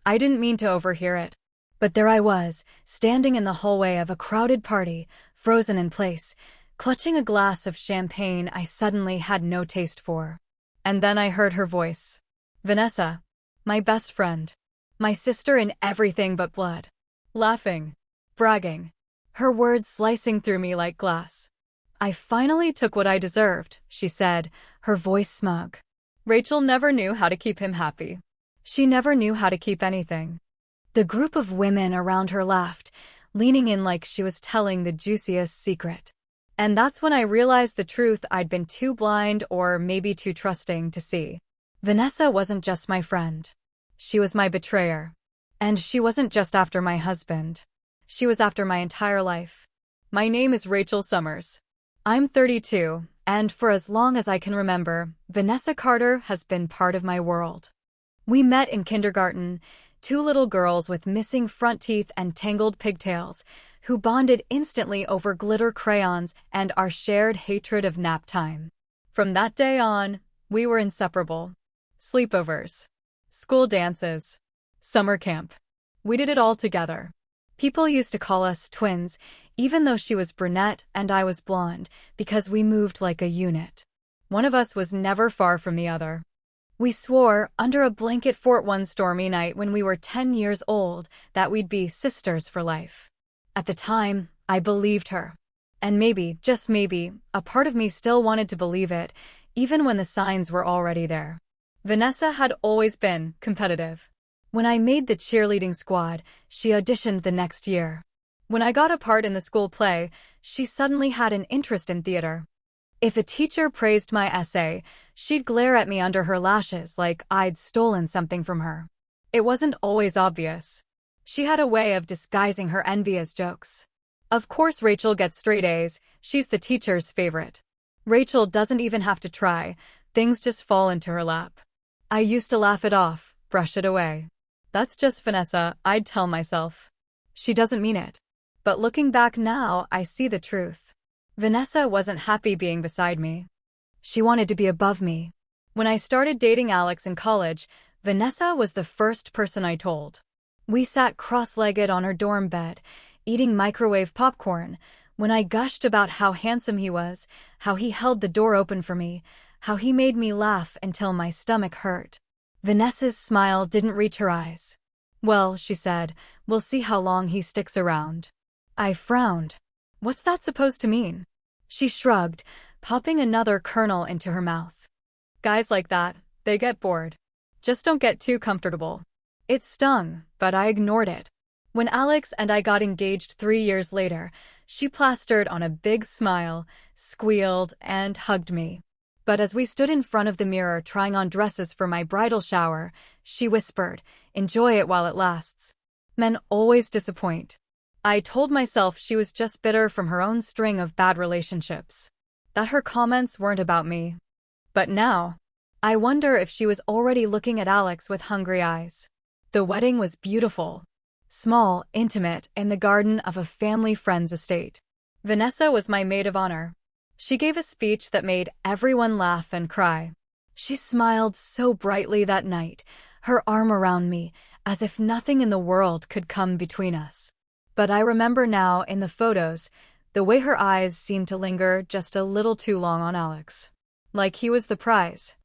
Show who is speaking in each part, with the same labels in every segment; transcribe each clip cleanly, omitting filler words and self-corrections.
Speaker 1: I didn't mean to overhear it. But there I was, standing in the hallway of a crowded party, frozen in place, clutching a glass of champagne I suddenly had no taste for. And then I heard her voice. Vanessa. My best friend. My sister in everything but blood. Laughing. Bragging. Her words slicing through me like glass. I finally took what I deserved, she said, her voice smug. Rachel never knew how to keep him happy. She never knew how to keep anything. The group of women around her laughed, leaning in like she was telling the juiciest secret. And that's when I realized the truth I'd been too blind or maybe too trusting to see. Vanessa wasn't just my friend. She was my betrayer. And she wasn't just after my husband. She was after my entire life. My name is Rachel Summers. I'm 32, and for as long as I can remember, Vanessa Carter has been part of my world. We met in kindergarten, two little girls with missing front teeth and tangled pigtails, who bonded instantly over glitter crayons and our shared hatred of nap time. From that day on, we were inseparable. Sleepovers, school dances, summer camp. We did it all together. People used to call us twins, even though she was brunette and I was blonde, because we moved like a unit. One of us was never far from the other. We swore, under a blanket fort one stormy night when we were 10 years old, that we'd be sisters for life. At the time, I believed her. And maybe, just maybe, a part of me still wanted to believe it, even when the signs were already there. Vanessa had always been competitive. When I made the cheerleading squad, she auditioned the next year. When I got a part in the school play, she suddenly had an interest in theater. If a teacher praised my essay, she'd glare at me under her lashes like I'd stolen something from her. It wasn't always obvious. She had a way of disguising her envy as jokes. Of course Rachel gets straight A's, she's the teacher's favorite. Rachel doesn't even have to try, things just fall into her lap. I used to laugh it off, brush it away. That's just Vanessa, I'd tell myself. She doesn't mean it. But looking back now, I see the truth. Vanessa wasn't happy being beside me. She wanted to be above me. When I started dating Alex in college, Vanessa was the first person I told. We sat cross-legged on her dorm bed, eating microwave popcorn, when I gushed about how handsome he was, how he held the door open for me, how he made me laugh until my stomach hurt. Vanessa's smile didn't reach her eyes. Well, she said, we'll see how long he sticks around. I frowned. What's that supposed to mean? She shrugged, popping another kernel into her mouth. Guys like that, they get bored. Just don't get too comfortable. It stung, but I ignored it. When Alex and I got engaged 3 years later, she plastered on a big smile, squealed, and hugged me. But as we stood in front of the mirror trying on dresses for my bridal shower, she whispered, "Enjoy it while it lasts." Men always disappoint. I told myself she was just bitter from her own string of bad relationships. That her comments weren't about me. But now, I wonder if she was already looking at Alex with hungry eyes. The wedding was beautiful. Small, intimate, in the garden of a family friend's estate. Vanessa was my maid of honor. She gave a speech that made everyone laugh and cry. She smiled so brightly that night, her arm around me, as if nothing in the world could come between us. But I remember now, in the photos, the way her eyes seemed to linger just a little too long on Alex. Like he was the prize.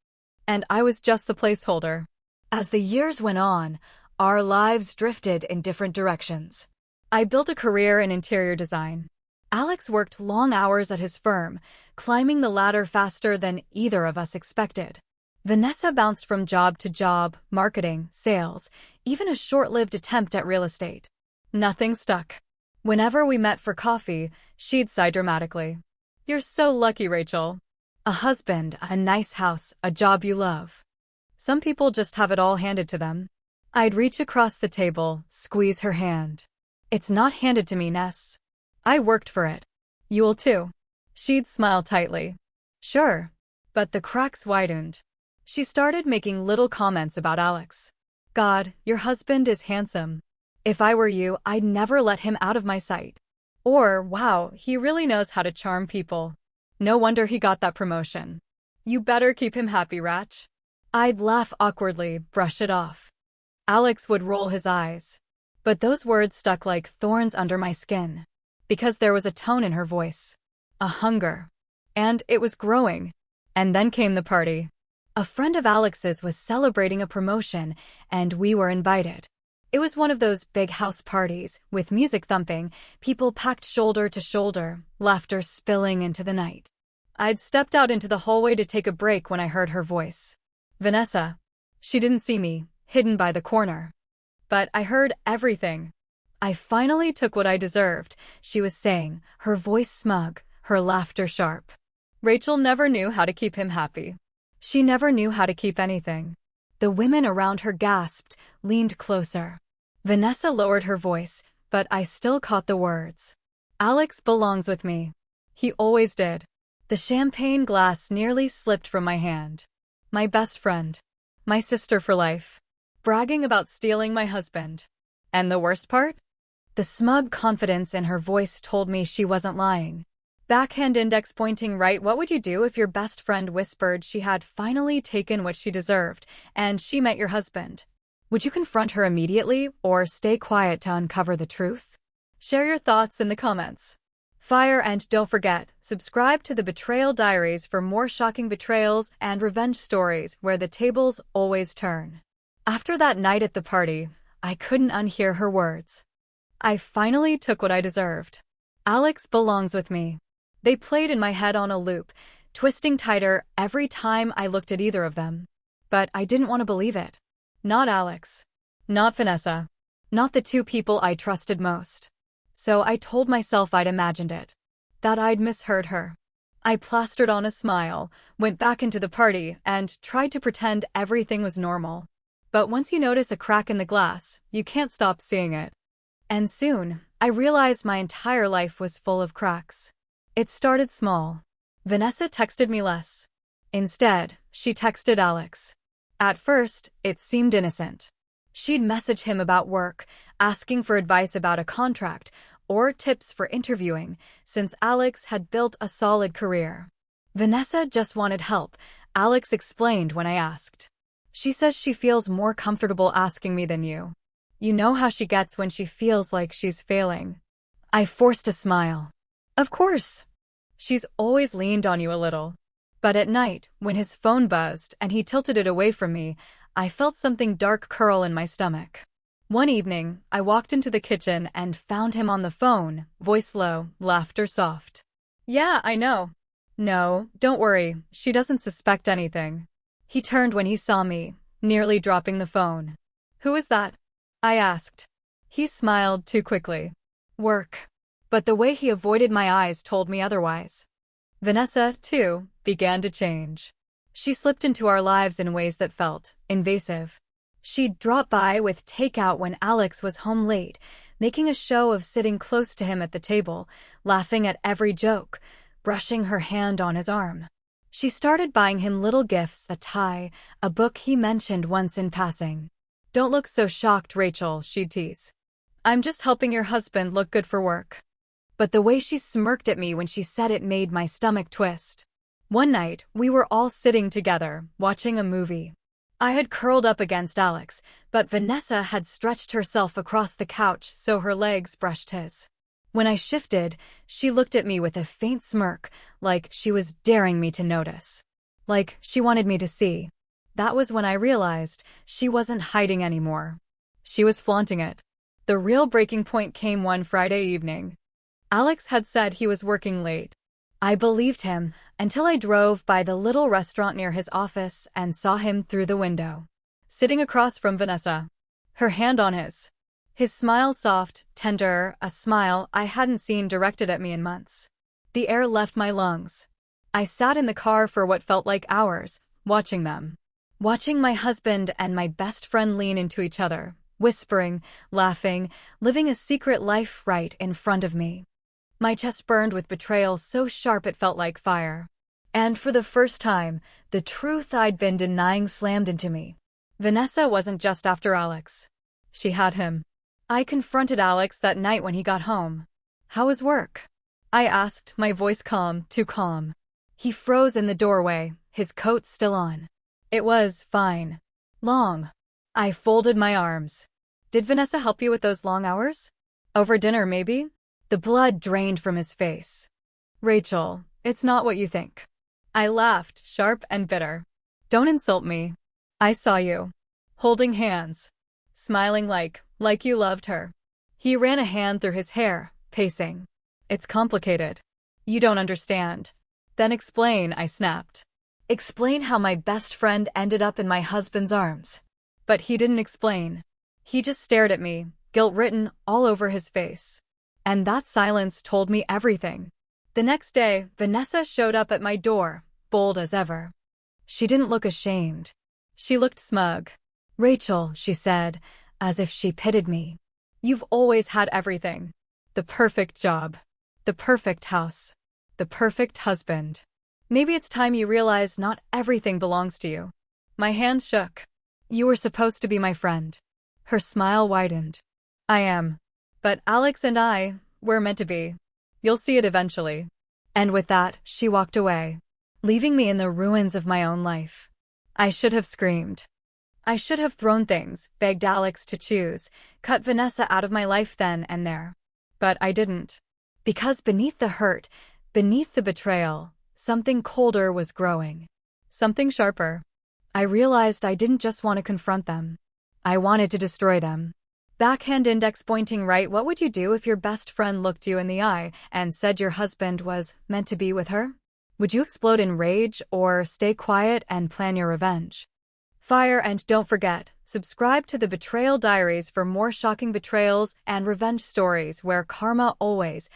Speaker 1: And I was just the placeholder. As the years went on, our lives drifted in different directions. I built a career in interior design. Alex worked long hours at his firm, climbing the ladder faster than either of us expected. Vanessa bounced from job to job, marketing, sales, even a short-lived attempt at real estate. Nothing stuck. Whenever we met for coffee, she'd sigh dramatically. "You're so lucky, Rachel. A husband, a nice house, a job you love. Some people just have it all handed to them." I'd reach across the table, squeeze her hand. "It's not handed to me, Ness. I worked for it. You'll too." She'd smile tightly. "Sure." But the cracks widened. She started making little comments about Alex. "God, your husband is handsome. If I were you, I'd never let him out of my sight." Or, "Wow, he really knows how to charm people. No wonder he got that promotion. You better keep him happy, Ratch." I'd laugh awkwardly, brush it off. Alex would roll his eyes. But those words stuck like thorns under my skin. Because there was a tone in her voice. A hunger. And it was growing. And then came the party. A friend of Alex's was celebrating a promotion, and we were invited. It was one of those big house parties, with music thumping, people packed shoulder to shoulder, laughter spilling into the night. I'd stepped out into the hallway to take a break when I heard her voice. Vanessa. She didn't see me, hidden by the corner. But I heard everything. I finally took what I deserved, she was saying, her voice smug, her laughter sharp. Rachel never knew how to keep him happy. She never knew how to keep anything. The women around her gasped, leaned closer. Vanessa lowered her voice, but I still caught the words. Alex belongs with me. He always did. The champagne glass nearly slipped from my hand. My best friend. My sister for life. Bragging about stealing my husband. And the worst part? The smug confidence in her voice told me she wasn't lying. Backhand index pointing right. What would you do if your best friend whispered she had finally taken what she deserved, and she met your husband? Would you confront her immediately, or stay quiet to uncover the truth? Share your thoughts in the comments. Fire, and don't forget, subscribe to the Betrayal Diaries for more shocking betrayals and revenge stories where the tables always turn. After that night at the party, I couldn't unhear her words. I finally took what I deserved. Alex belongs with me. They played in my head on a loop, twisting tighter every time I looked at either of them. But I didn't want to believe it. Not Alex. Not Vanessa. Not the two people I trusted most. So I told myself I'd imagined it. That I'd misheard her. I plastered on a smile, went back into the party, and tried to pretend everything was normal. But once you notice a crack in the glass, you can't stop seeing it. And soon, I realized my entire life was full of cracks. It started small. Vanessa texted me less. Instead, she texted Alex. At first, it seemed innocent. She'd message him about work, asking for advice about a contract, or tips for interviewing, since Alex had built a solid career. Vanessa just wanted help, Alex explained when I asked. She says she feels more comfortable asking me than you. You know how she gets when she feels like she's failing. I forced a smile. Of course. She's always leaned on you a little. But at night, when his phone buzzed and he tilted it away from me, I felt something dark curl in my stomach. One evening, I walked into the kitchen and found him on the phone, voice low, laughter soft. Yeah, I know. No, don't worry, she doesn't suspect anything. He turned when he saw me, nearly dropping the phone. Who is that? I asked. He smiled too quickly. Work. But the way he avoided my eyes told me otherwise. Vanessa, too, began to change. She slipped into our lives in ways that felt invasive. She'd drop by with takeout when Alex was home late, making a show of sitting close to him at the table, laughing at every joke, brushing her hand on his arm. She started buying him little gifts, a tie, a book he mentioned once in passing. Don't look so shocked, Rachel, she'd tease. I'm just helping your husband look good for work. But the way she smirked at me when she said it made my stomach twist. One night, we were all sitting together, watching a movie. I had curled up against Alex, but Vanessa had stretched herself across the couch so her legs brushed his. When I shifted, she looked at me with a faint smirk, like she was daring me to notice. Like she wanted me to see. That was when I realized she wasn't hiding anymore. She was flaunting it. The real breaking point came one Friday evening. Alex had said he was working late. I believed him until I drove by the little restaurant near his office and saw him through the window, sitting across from Vanessa, her hand on his. His smile soft, tender, a smile I hadn't seen directed at me in months. The air left my lungs. I sat in the car for what felt like hours, watching them. Watching my husband and my best friend lean into each other, whispering, laughing, living a secret life right in front of me. My chest burned with betrayal so sharp it felt like fire. And for the first time, the truth I'd been denying slammed into me. Vanessa wasn't just after Alex. She had him. I confronted Alex that night when he got home. How was work? I asked, my voice calm, too calm. He froze in the doorway, his coat still on. It was fine. Long. I folded my arms. Did Vanessa help you with those long hours? Over dinner, maybe? The blood drained from his face. Rachel, it's not what you think. I laughed, sharp and bitter. Don't insult me. I saw you. Holding hands. Smiling like you loved her. He ran a hand through his hair, pacing. It's complicated. You don't understand. Then explain, I snapped. Explain how my best friend ended up in my husband's arms. But he didn't explain. He just stared at me, guilt written all over his face. And that silence told me everything. The next day, Vanessa showed up at my door, bold as ever. She didn't look ashamed. She looked smug. Rachel, she said, as if she pitied me. You've always had everything. The perfect job. The perfect house. The perfect husband. Maybe it's time you realize not everything belongs to you. My hand shook. You were supposed to be my friend. Her smile widened. I am. But Alex and I, we're meant to be. You'll see it eventually. And with that, she walked away, leaving me in the ruins of my own life. I should have screamed. I should have thrown things, begged Alex to choose, cut Vanessa out of my life then and there. But I didn't. Because beneath the hurt, beneath the betrayal, something colder was growing. Something sharper. I realized I didn't just want to confront them. I wanted to destroy them. Backhand index pointing right. What would you do if your best friend looked you in the eye and said your husband was meant to be with her? Would you explode in rage or stay quiet and plan your revenge? Fire, and don't forget, subscribe to the Betrayal Diaries for more shocking betrayals and revenge stories where karma always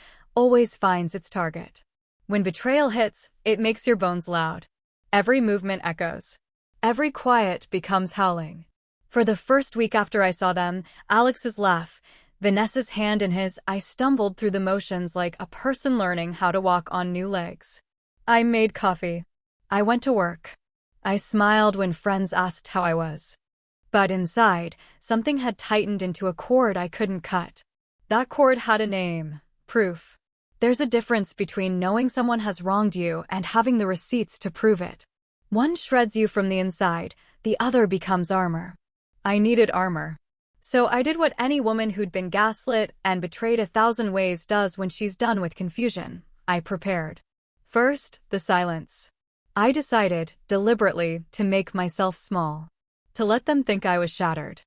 Speaker 1: finds its target. When betrayal hits, it makes your bones loud. Every movement echoes. Every quiet becomes howling. For the first week after I saw them, Alex's laugh, Vanessa's hand in his, I stumbled through the motions like a person learning how to walk on new legs. I made coffee. I went to work. I smiled when friends asked how I was. But inside, something had tightened into a cord I couldn't cut. That cord had a name. Proof. There's a difference between knowing someone has wronged you and having the receipts to prove it. One shreds you from the inside, the other becomes armor. I needed armor. So I did what any woman who'd been gaslit and betrayed 1,000 ways does when she's done with confusion. I prepared. First, the silence. I decided, deliberately, to make myself small. To let them think I was shattered.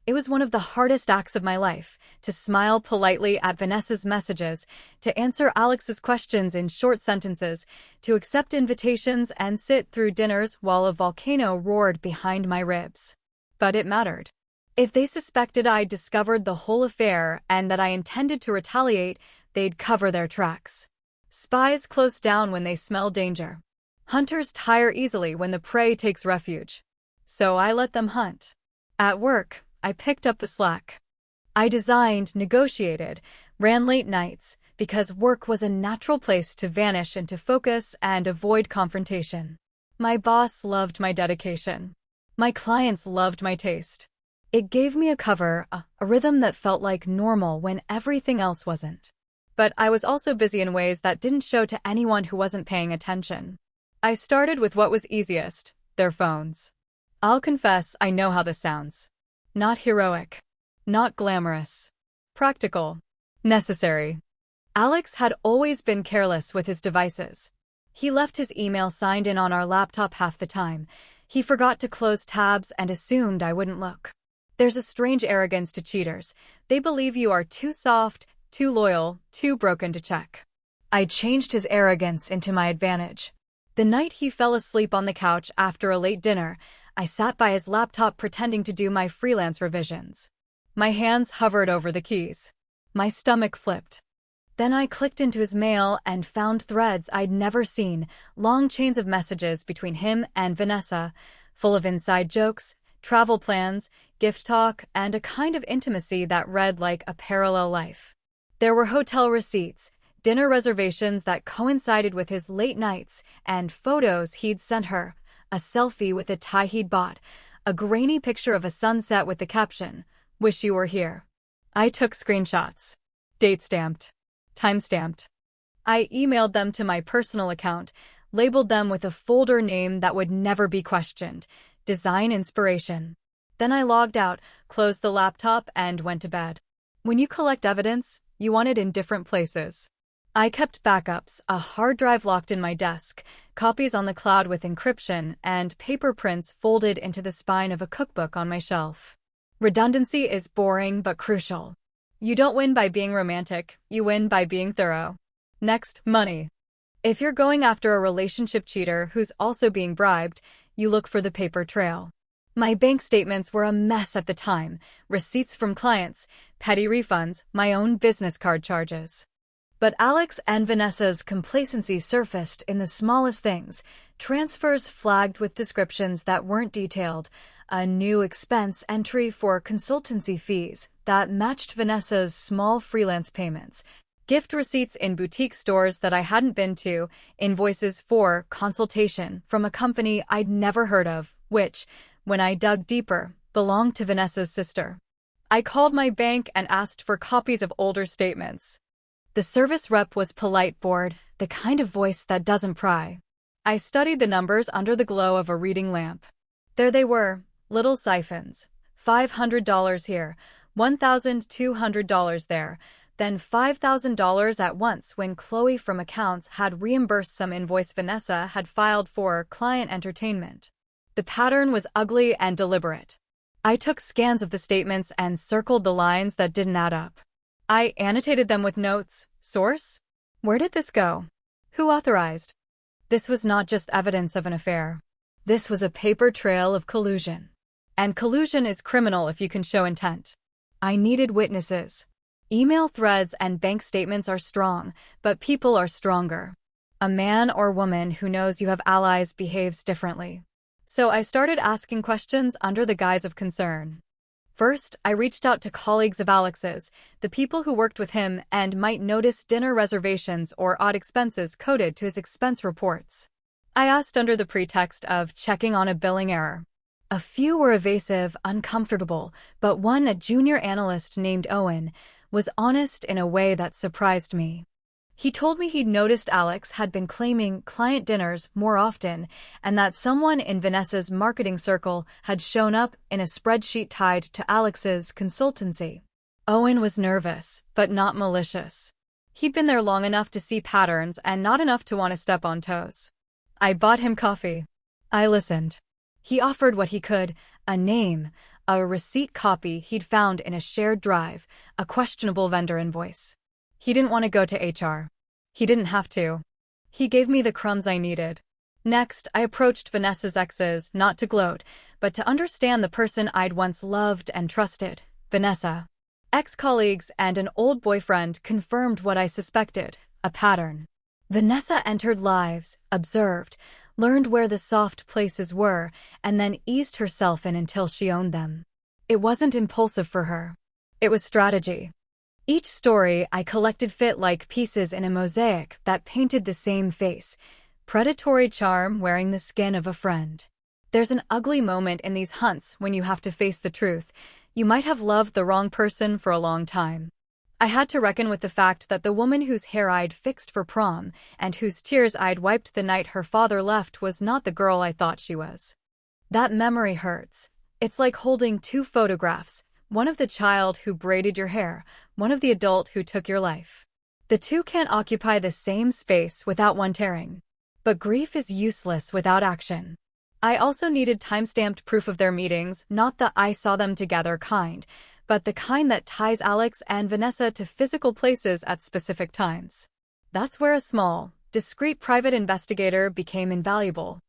Speaker 1: It was one of the hardest acts of my life, to smile politely at Vanessa's messages, to answer Alex's questions in short sentences, to accept invitations and sit through dinners while a volcano roared behind my ribs. But it mattered. If they suspected I'd discovered the whole affair and that I intended to retaliate, they'd cover their tracks. Spies close down when they smell danger. Hunters tire easily when the prey takes refuge. So I let them hunt. At work, I picked up the slack. I designed, negotiated, ran late nights, because work was a natural place to vanish into focus and avoid confrontation. My boss loved my dedication. My clients loved my taste. It gave me a cover, a rhythm that felt like normal when everything else wasn't. But I was also busy in ways that didn't show to anyone who wasn't paying attention. I started with what was easiest, their phones. I'll confess, I know how this sounds. Not heroic. Not glamorous. Practical. Necessary. Alex had always been careless with his devices. He left his email signed in on our laptop half the time. He forgot to close tabs and assumed I wouldn't look. There's a strange arrogance to cheaters. They believe you are too soft, too loyal, too broken to check. I changed his arrogance into my advantage. The night he fell asleep on the couch after a late dinner, I sat by his laptop pretending to do my freelance revisions. My hands hovered over the keys. My stomach flipped. Then I clicked into his mail and found threads I'd never seen, long chains of messages between him and Vanessa, full of inside jokes, travel plans, gift talk, and a kind of intimacy that read like a parallel life. There were hotel receipts, dinner reservations that coincided with his late nights, and photos he'd sent her, a selfie with a tie he'd bought, a grainy picture of a sunset with the caption, "Wish you were here." I took screenshots. Date-stamped. Time-stamped. I emailed them to my personal account, labeled them with a folder name that would never be questioned, Design Inspiration. Then I logged out, closed the laptop, and went to bed. When you collect evidence, you want it in different places. I kept backups, a hard drive locked in my desk, copies on the cloud with encryption, and paper prints folded into the spine of a cookbook on my shelf. Redundancy is boring but crucial. You don't win by being romantic, you win by being thorough. Next, money. If you're going after a relationship cheater who's also being bribed, you look for the paper trail. My bank statements were a mess at the time, receipts from clients, petty refunds, my own business card charges. But Alex and Vanessa's complacency surfaced in the smallest things, transfers flagged with descriptions that weren't detailed, a new expense entry for consultancy fees that matched Vanessa's small freelance payments, gift receipts in boutique stores that I hadn't been to, invoices for consultation from a company I'd never heard of, which, when I dug deeper, belonged to Vanessa's sister. I called my bank and asked for copies of older statements. The service rep was polite, bored, the kind of voice that doesn't pry. I studied the numbers under the glow of a reading lamp. There they were, little siphons. $500 here, $1,200 there, then $5,000 at once when Chloe from accounts had reimbursed some invoice Vanessa had filed for client entertainment. The pattern was ugly and deliberate. I took scans of the statements and circled the lines that didn't add up. I annotated them with notes. Source? Where did this go? Who authorized? This was not just evidence of an affair. This was a paper trail of collusion. And collusion is criminal if you can show intent. I needed witnesses. Email threads and bank statements are strong, but people are stronger. A man or woman who knows you have allies behaves differently. So I started asking questions under the guise of concern. First, I reached out to colleagues of Alex's, the people who worked with him and might notice dinner reservations or odd expenses coded to his expense reports. I asked under the pretext of checking on a billing error. A few were evasive, uncomfortable, but one, a junior analyst named Owen, was honest in a way that surprised me. He told me he'd noticed Alex had been claiming client dinners more often and that someone in Vanessa's marketing circle had shown up in a spreadsheet tied to Alex's consultancy. Owen was nervous, but not malicious. He'd been there long enough to see patterns and not enough to want to step on toes. I bought him coffee. I listened. He offered what he could, a name, a receipt copy he'd found in a shared drive, a questionable vendor invoice. He didn't want to go to HR. He didn't have to. He gave me the crumbs I needed. Next, I approached Vanessa's exes, not to gloat, but to understand the person I'd once loved and trusted, Vanessa. Ex-colleagues and an old boyfriend confirmed what I suspected, a pattern. Vanessa entered lives, observed, learned where the soft places were, and then eased herself in until she owned them. It wasn't impulsive for her. It was strategy. Each story I collected fit like pieces in a mosaic that painted the same face, predatory charm wearing the skin of a friend. There's an ugly moment in these hunts when you have to face the truth. You might have loved the wrong person for a long time. I had to reckon with the fact that the woman whose hair I'd fixed for prom and whose tears I'd wiped the night her father left was not the girl I thought she was. That memory hurts. It's like holding two photographs, one of the child who braided your hair, one of the adult who took your life. The two can't occupy the same space without one tearing. But grief is useless without action. I also needed time-stamped proof of their meetings, not the I saw them together kind, but the kind that ties Alex and Vanessa to physical places at specific times. That's where a small, discreet private investigator became invaluable.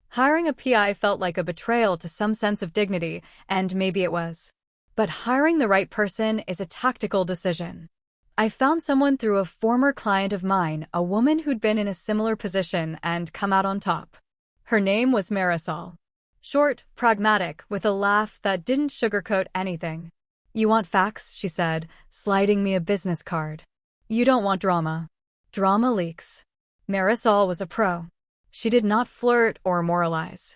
Speaker 1: Hiring a PI felt like a betrayal to some sense of dignity, and maybe it was. But hiring the right person is a tactical decision. I found someone through a former client of mine, a woman who'd been in a similar position and come out on top. Her name was Marisol. Short, pragmatic, with a laugh that didn't sugarcoat anything. "You want facts," she said, sliding me a business card. "You don't want drama. Drama leaks." Marisol was a pro. She did not flirt or moralize.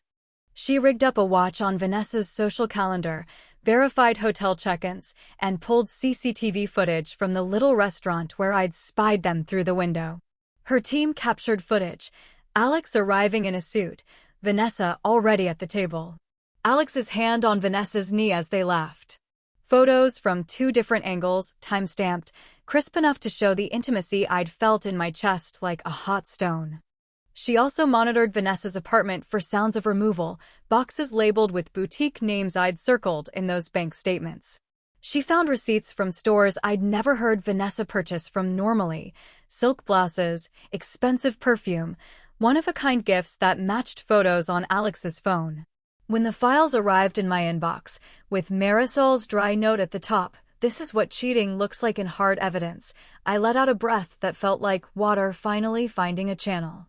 Speaker 1: She rigged up a watch on Vanessa's social calendar, verified hotel check-ins, and pulled CCTV footage from the little restaurant where I'd spied them through the window. Her team captured footage, Alex arriving in a suit, Vanessa already at the table. Alex's hand on Vanessa's knee as they laughed. Photos from 2 different angles, time-stamped, crisp enough to show the intimacy I'd felt in my chest like a hot stone. She also monitored Vanessa's apartment for sounds of removal, boxes labeled with boutique names I'd circled in those bank statements. She found receipts from stores I'd never heard Vanessa purchase from normally, silk blouses, expensive perfume, one-of-a-kind gifts that matched photos on Alex's phone. When the files arrived in my inbox, with Marisol's dry note at the top, "This is what cheating looks like in hard evidence," I let out a breath that felt like water finally finding a channel.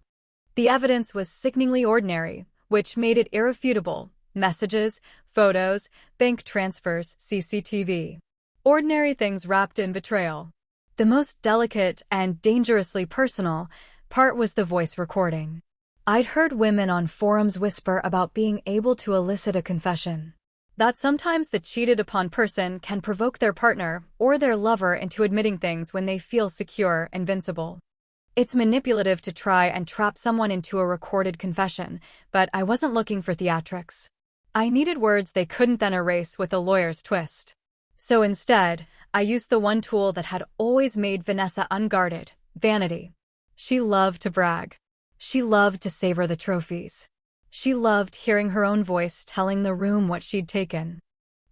Speaker 1: The evidence was sickeningly ordinary, which made it irrefutable. Messages, photos, bank transfers, CCTV. Ordinary things wrapped in betrayal. The most delicate and dangerously personal part was the voice recording. I'd heard women on forums whisper about being able to elicit a confession. That sometimes the cheated-upon person can provoke their partner or their lover into admitting things when they feel secure and invincible. It's manipulative to try and trap someone into a recorded confession, but I wasn't looking for theatrics. I needed words they couldn't then erase with a lawyer's twist. So instead, I used the one tool that had always made Vanessa unguarded: vanity. She loved to brag. She loved to savor the trophies. She loved hearing her own voice telling the room what she'd taken.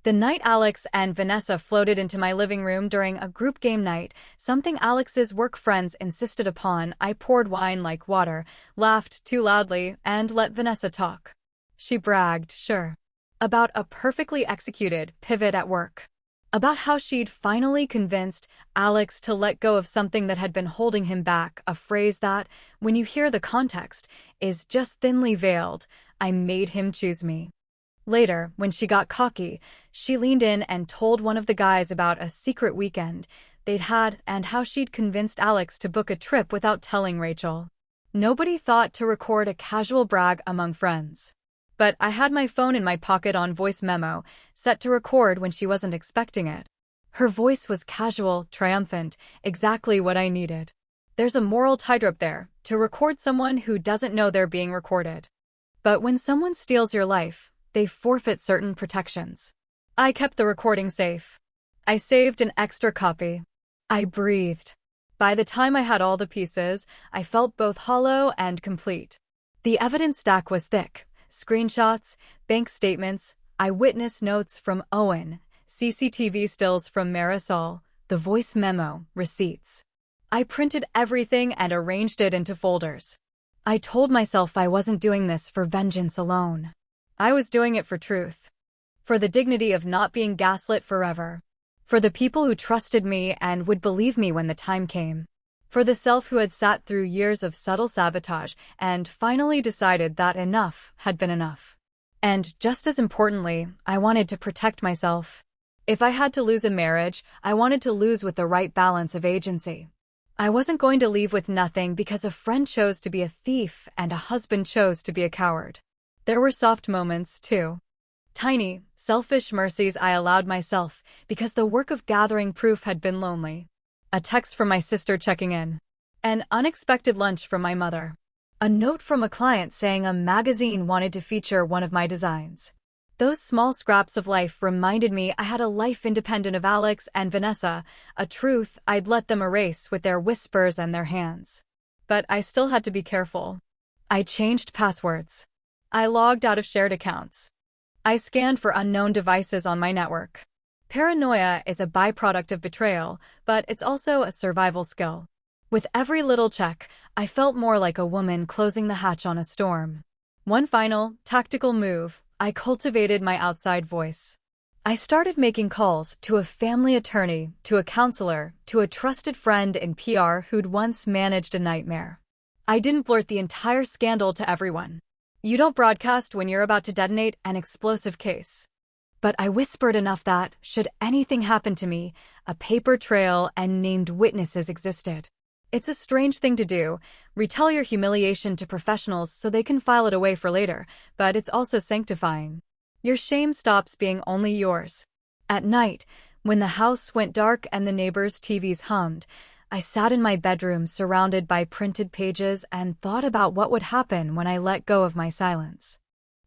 Speaker 1: The night Alex and Vanessa floated into my living room during a group game night, something Alex's work friends insisted upon, I poured wine like water, laughed too loudly, and let Vanessa talk. She bragged, sure, about a perfectly executed pivot at work. About how she'd finally convinced Alex to let go of something that had been holding him back, a phrase that, when you hear the context, is just thinly veiled. I made him choose me. Later, when she got cocky, she leaned in and told one of the guys about a secret weekend they'd had and how she'd convinced Alex to book a trip without telling Rachel. Nobody thought to record a casual brag among friends. But I had my phone in my pocket on voice memo, set to record when she wasn't expecting it. Her voice was casual, triumphant, exactly what I needed. There's a moral tightrope there, to record someone who doesn't know they're being recorded. But when someone steals your life, they forfeit certain protections. I kept the recording safe. I saved an extra copy. I breathed. By the time I had all the pieces, I felt both hollow and complete. The evidence stack was thick. Screenshots, bank statements, eyewitness notes from Owen, CCTV stills from Marisol, the voice memo, receipts. I printed everything and arranged it into folders. I told myself I wasn't doing this for vengeance alone. I was doing it for truth. For the dignity of not being gaslit forever. For the people who trusted me and would believe me when the time came. For the self who had sat through years of subtle sabotage and finally decided that enough had been enough. And just as importantly, I wanted to protect myself. If I had to lose a marriage, I wanted to lose with the right balance of agency. I wasn't going to leave with nothing because a friend chose to be a thief and a husband chose to be a coward. There were soft moments, too. Tiny, selfish mercies I allowed myself because the work of gathering proof had been lonely. A text from my sister checking in. An unexpected lunch from my mother. A note from a client saying a magazine wanted to feature one of my designs. Those small scraps of life reminded me I had a life independent of Alex and Vanessa, a truth I'd let them erase with their whispers and their hands. But I still had to be careful. I changed passwords. I logged out of shared accounts. I scanned for unknown devices on my network. Paranoia is a byproduct of betrayal, but it's also a survival skill. With every little check, I felt more like a woman closing the hatch on a storm. One final, tactical move, I cultivated my outside voice. I started making calls to a family attorney, to a counselor, to a trusted friend in PR who'd once managed a nightmare. I didn't blurt the entire scandal to everyone. You don't broadcast when you're about to detonate an explosive case. But I whispered enough that, should anything happen to me, a paper trail and named witnesses existed. It's a strange thing to do, retell your humiliation to professionals so they can file it away for later, but it's also sanctifying. Your shame stops being only yours. At night, when the house went dark and the neighbors' TVs hummed, I sat in my bedroom surrounded by printed pages and thought about what would happen when I let go of my silence.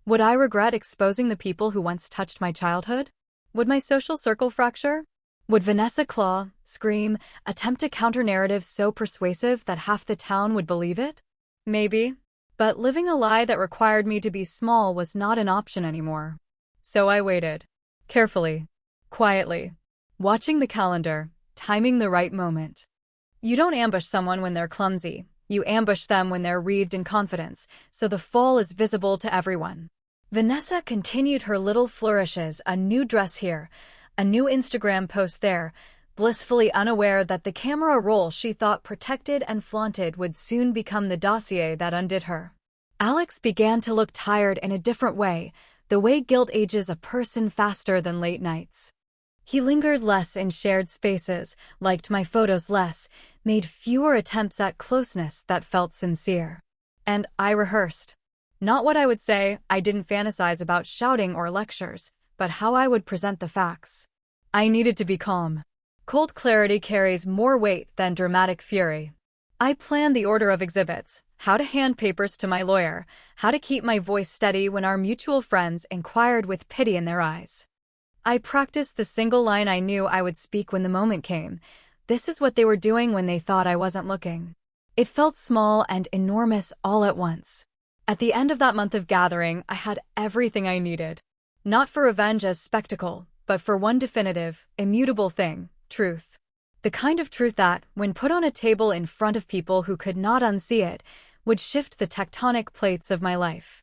Speaker 1: Would I regret exposing the people who once touched my childhood? Would my social circle fracture? Would Vanessa claw, scream, attempt a counter-narrative so persuasive that half the town would believe it? Maybe. But living a lie that required me to be small was not an option anymore. So I waited. Carefully. Quietly. Watching the calendar, timing the right moment. You don't ambush someone when they're clumsy. You ambush them when they're wreathed in confidence, so the fall is visible to everyone. Vanessa continued her little flourishes, a new dress here, a new Instagram post there, blissfully unaware that the camera roll she thought protected and flaunted would soon become the dossier that undid her. Alex began to look tired in a different way, the way guilt ages a person faster than late nights. He lingered less in shared spaces, liked my photos less, made fewer attempts at closeness that felt sincere. And I rehearsed. Not what I would say, I didn't fantasize about shouting or lectures, but how I would present the facts. I needed to be calm. Cold clarity carries more weight than dramatic fury. I planned the order of exhibits, how to hand papers to my lawyer, how to keep my voice steady when our mutual friends inquired with pity in their eyes. I practiced the single line I knew I would speak when the moment came. This is what they were doing when they thought I wasn't looking. It felt small and enormous all at once. At the end of that month of gathering, I had everything I needed. Not for revenge as spectacle, but for one definitive, immutable thing, truth. The kind of truth that, when put on a table in front of people who could not unsee it, would shift the tectonic plates of my life.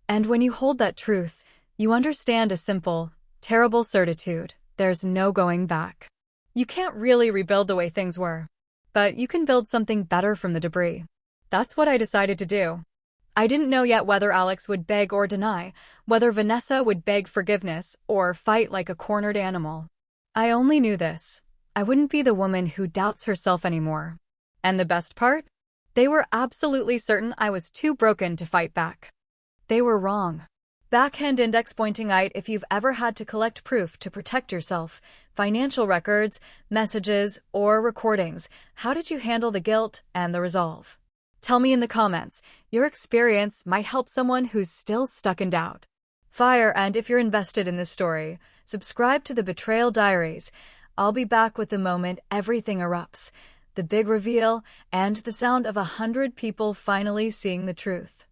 Speaker 1: And when you hold that truth, you understand a simple, terrible certitude: there's no going back. You can't really rebuild the way things were, but you can build something better from the debris. That's what I decided to do. I didn't know yet whether Alex would beg or deny, whether Vanessa would beg forgiveness or fight like a cornered animal. I only knew this: I wouldn't be the woman who doubts herself anymore. And the best part? They were absolutely certain I was too broken to fight back. They were wrong. Backhand index pointing out if you've ever had to collect proof to protect yourself, financial records, messages, or recordings, how did you handle the guilt and the resolve? Tell me in the comments. Your experience might help someone who's still stuck in doubt. And if you're invested in this story, subscribe to the Betrayal Diaries. I'll be back with the moment everything erupts, the big reveal, and the sound of 100 people finally seeing the truth.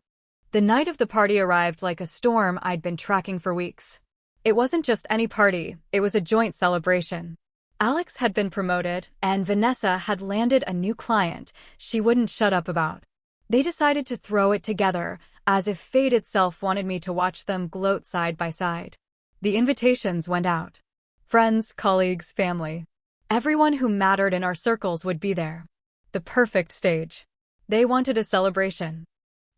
Speaker 1: The night of the party arrived like a storm I'd been tracking for weeks. It wasn't just any party, it was a joint celebration. Alex had been promoted, and Vanessa had landed a new client she wouldn't shut up about. They decided to throw it together, as if fate itself wanted me to watch them gloat side by side. The invitations went out. Friends, colleagues, family. Everyone who mattered in our circles would be there. The perfect stage. They wanted a celebration.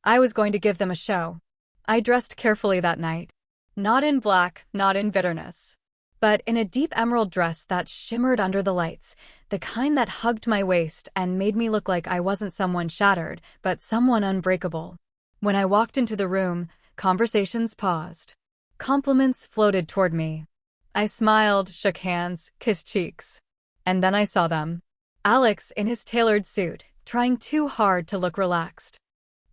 Speaker 1: I was going to give them a show. I dressed carefully that night. Not in black, not in bitterness, but in a deep emerald dress that shimmered under the lights, the kind that hugged my waist and made me look like I wasn't someone shattered, but someone unbreakable. When I walked into the room, conversations paused. Compliments floated toward me. I smiled, shook hands, kissed cheeks. And then I saw them. Alex in his tailored suit, trying too hard to look relaxed.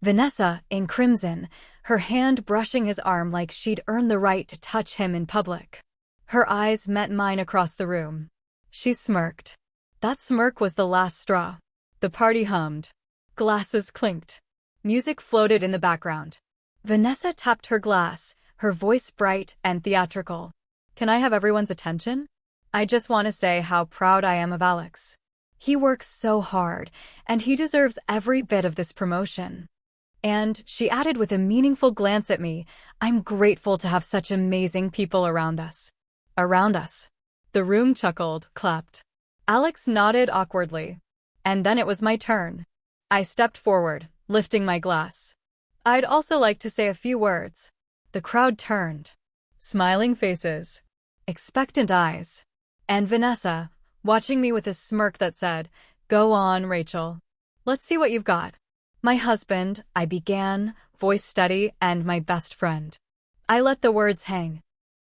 Speaker 1: Vanessa in crimson, her hand brushing his arm like she'd earned the right to touch him in public. Her eyes met mine across the room. She smirked. That smirk was the last straw. The party hummed. Glasses clinked. Music floated in the background. Vanessa tapped her glass, her voice bright and theatrical. Can I have everyone's attention? I just want to say how proud I am of Alex. He works so hard, and he deserves every bit of this promotion. And, she added with a meaningful glance at me, I'm grateful to have such amazing people around us. Around us. The room chuckled, clapped. Alex nodded awkwardly. And then it was my turn. I stepped forward, lifting my glass. I'd also like to say a few words. The crowd turned. Smiling faces. Expectant eyes. And Vanessa, watching me with a smirk that said, "Go on, Rachel. Let's see what you've got." My husband, I began, voice steady, and my best friend. I let the words hang.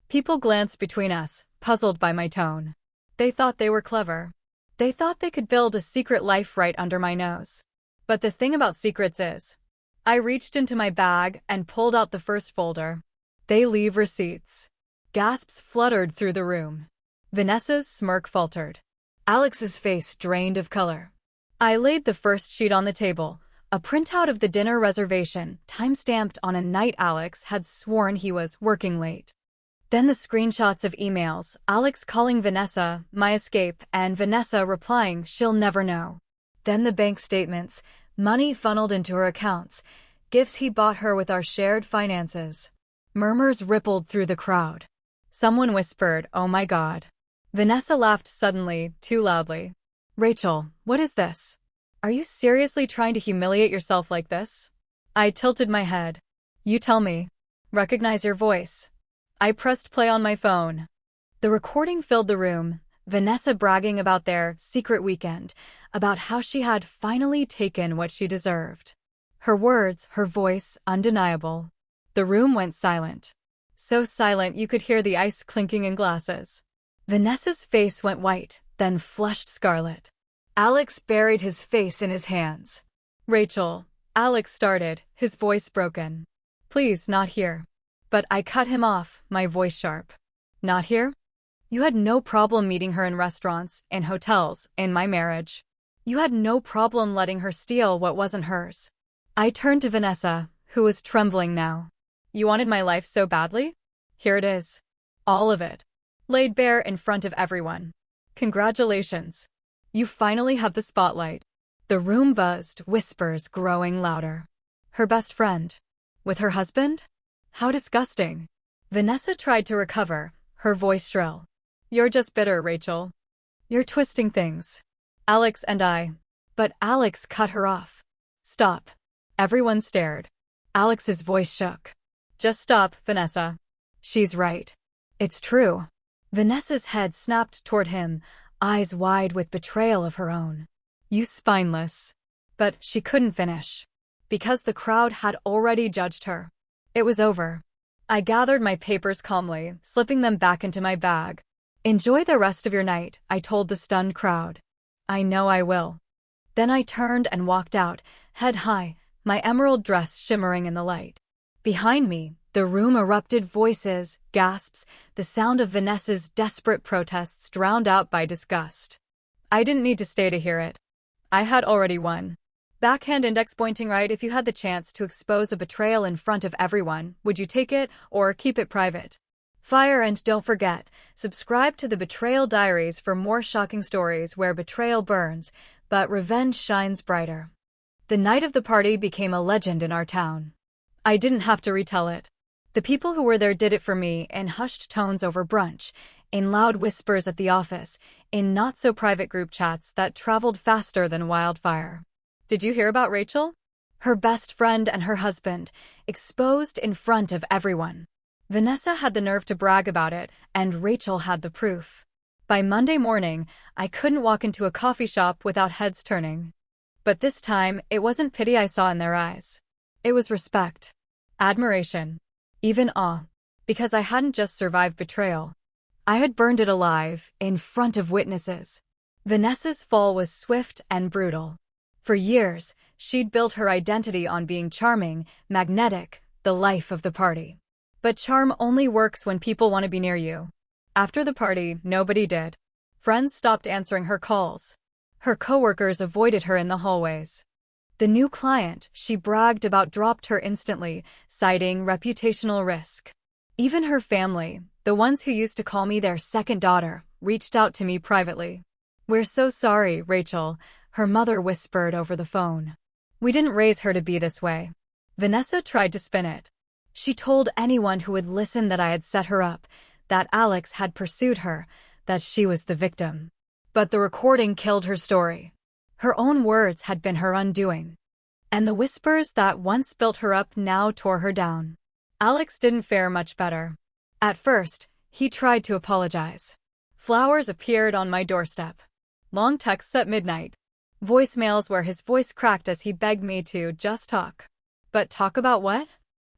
Speaker 1: People glanced between us, puzzled by my tone. They thought they were clever. They thought they could build a secret life right under my nose. But the thing about secrets is, I reached into my bag and pulled out the first folder. They leave receipts. Gasps fluttered through the room. Vanessa's smirk faltered. Alex's face drained of color. I laid the first sheet on the table, a printout of the dinner reservation, time-stamped on a night Alex had sworn he was working late. Then the screenshots of emails, Alex calling Vanessa, my escape, and Vanessa replying, she'll never know. Then the bank statements, money funneled into her accounts, gifts he bought her with our shared finances. Murmurs rippled through the crowd. Someone whispered, "Oh my God." Vanessa laughed suddenly, too loudly. "Rachel, what is this? Are you seriously trying to humiliate yourself like this?" I tilted my head. "You tell me. Recognize your voice." I pressed play on my phone. The recording filled the room, Vanessa bragging about their secret weekend, about how she had finally taken what she deserved. Her words, her voice, undeniable. The room went silent. So silent you could hear the ice clinking in glasses. Vanessa's face went white, then flushed scarlet. Alex buried his face in his hands. "Rachel," Alex started, his voice broken. "Please, not here." But I cut him off, my voice sharp. "Not here? You had no problem meeting her in restaurants, in hotels, in my marriage. You had no problem letting her steal what wasn't hers." I turned to Vanessa, who was trembling now. "You wanted my life so badly? Here it is. All of it. Laid bare in front of everyone. Congratulations. You finally have the spotlight." The room buzzed, whispers growing louder. Her best friend? With her husband? How disgusting. Vanessa tried to recover, her voice shrill. "You're just bitter, Rachel. You're twisting things. Alex and I." But Alex cut her off. "Stop." Everyone stared. Alex's voice shook. "Just stop, Vanessa. She's right. It's true." Vanessa's head snapped toward him, eyes wide with betrayal of her own. "You spineless." But she couldn't finish. Because the crowd had already judged her. It was over. I gathered my papers calmly, slipping them back into my bag. "Enjoy the rest of your night," I told the stunned crowd. "I know I will." Then I turned and walked out, head high, my emerald dress shimmering in the light. Behind me, the room erupted, voices, gasps, the sound of Vanessa's desperate protests drowned out by disgust. I didn't need to stay to hear it. I had already won. Backhand index pointing right. If you had the chance to expose a betrayal in front of everyone, would you take it or keep it private? Fire, and don't forget, subscribe to the Betrayal Diaries for more shocking stories where betrayal burns, but revenge shines brighter. The night of the party became a legend in our town. I didn't have to retell it. The people who were there did it for me, in hushed tones over brunch, in loud whispers at the office, in not-so-private group chats that traveled faster than wildfire. Did you hear about Rachel? Her best friend and her husband, exposed in front of everyone. Vanessa had the nerve to brag about it, and Rachel had the proof. By Monday morning, I couldn't walk into a coffee shop without heads turning. But this time, it wasn't pity I saw in their eyes. It was respect, admiration, even awe. Because I hadn't just survived betrayal. I had burned it alive, in front of witnesses. Vanessa's fall was swift and brutal. For years, she'd built her identity on being charming, magnetic, the life of the party. But charm only works when people want to be near you. After the party, nobody did. Friends stopped answering her calls. Her coworkers avoided her in the hallways. The new client she bragged about dropped her instantly, citing reputational risk. Even her family, the ones who used to call me their second daughter, reached out to me privately. "We're so sorry, Rachel," her mother whispered over the phone. "We didn't raise her to be this way." Vanessa tried to spin it. She told anyone who would listen that I had set her up, that Alex had pursued her, that she was the victim. But the recording killed her story. Her own words had been her undoing. And the whispers that once built her up now tore her down. Alex didn't fare much better. At first, he tried to apologize. Flowers appeared on my doorstep. Long texts at midnight. Voicemails where his voice cracked as he begged me to just talk. But talk about what?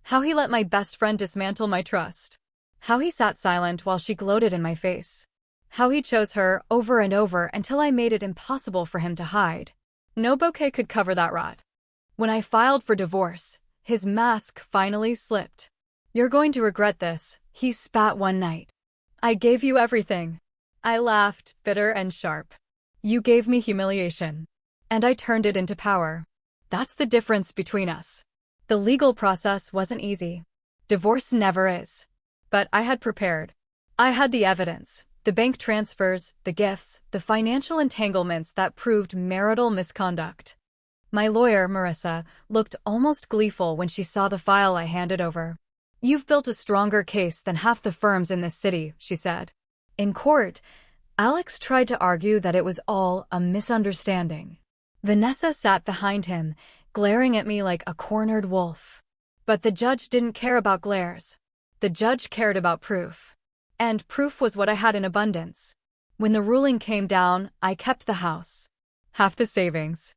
Speaker 1: How he let my best friend dismantle my trust. How he sat silent while she gloated in my face. How he chose her over and over until I made it impossible for him to hide. No bouquet could cover that rot. When I filed for divorce, his mask finally slipped. "You're going to regret this," he spat one night. "I gave you everything." I laughed, bitter and sharp. "You gave me humiliation. And I turned it into power. That's the difference between us." The legal process wasn't easy. Divorce never is. But I had prepared. I had the evidence, the bank transfers, the gifts, the financial entanglements that proved marital misconduct. My lawyer, Marissa, looked almost gleeful when she saw the file I handed over. "You've built a stronger case than half the firms in this city," she said. In court, Alex tried to argue that it was all a misunderstanding. Vanessa sat behind him, glaring at me like a cornered wolf. But the judge didn't care about glares. The judge cared about proof. And proof was what I had in abundance. When the ruling came down, I kept the house. Half the savings.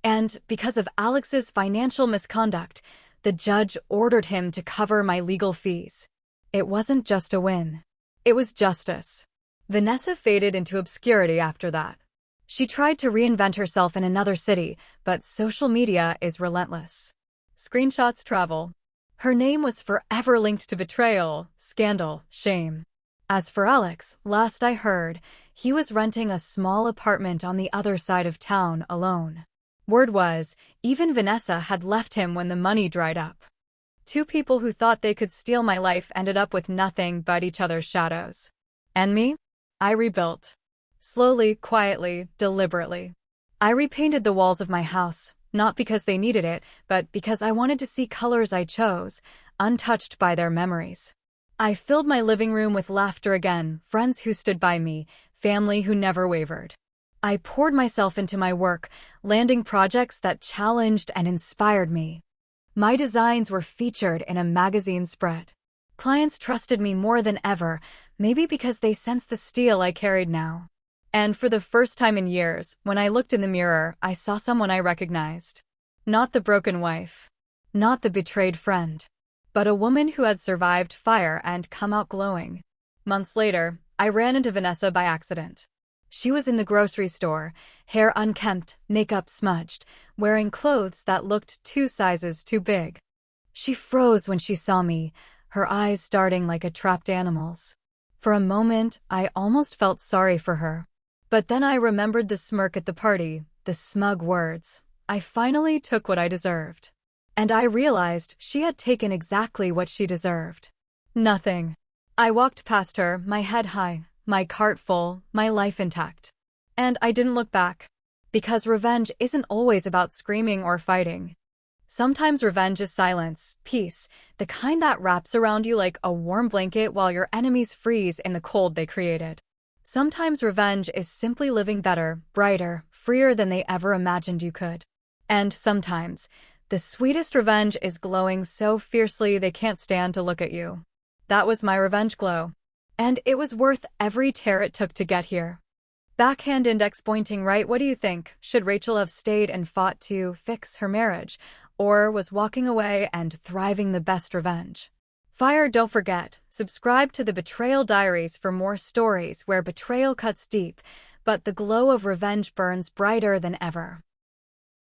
Speaker 1: And because of Alex's financial misconduct, the judge ordered him to cover my legal fees. It wasn't just a win. It was justice. Vanessa faded into obscurity after that. She tried to reinvent herself in another city, but social media is relentless. Screenshots travel. Her name was forever linked to betrayal, scandal, shame. As for Alex, last I heard, he was renting a small apartment on the other side of town alone. Word was, even Vanessa had left him when the money dried up. Two people who thought they could steal my life ended up with nothing but each other's shadows. And me? I rebuilt. Slowly, quietly, deliberately. I repainted the walls of my house, not because they needed it, but because I wanted to see colors I chose, untouched by their memories. I filled my living room with laughter again, friends who stood by me, family who never wavered. I poured myself into my work, landing projects that challenged and inspired me. My designs were featured in a magazine spread. Clients trusted me more than ever, maybe because they sensed the steel I carried now. And for the first time in years, when I looked in the mirror, I saw someone I recognized. Not the broken wife. Not the betrayed friend. But a woman who had survived fire and come out glowing. Months later, I ran into Vanessa by accident. She was in the grocery store, hair unkempt, makeup smudged, wearing clothes that looked 2 sizes too big. She froze when she saw me, her eyes starting like a trapped animal's. For a moment, I almost felt sorry for her. But then I remembered the smirk at the party, the smug words. I finally took what I deserved. And I realized she had taken exactly what she deserved. Nothing. I walked past her, my head high, my cart full, my life intact. And I didn't look back. Because revenge isn't always about screaming or fighting. Sometimes revenge is silence, peace, the kind that wraps around you like a warm blanket while your enemies freeze in the cold they created. Sometimes revenge is simply living better, brighter, freer than they ever imagined you could. And sometimes, the sweetest revenge is glowing so fiercely they can't stand to look at you. That was my revenge glow. And it was worth every tear it took to get here. Backhand index pointing right. What do you think? Should Rachel have stayed and fought to fix her marriage? Or was walking away and thriving the best revenge? Fire, don't forget, subscribe to the Betrayal Diaries for more stories where betrayal cuts deep, but the glow of revenge burns brighter than ever.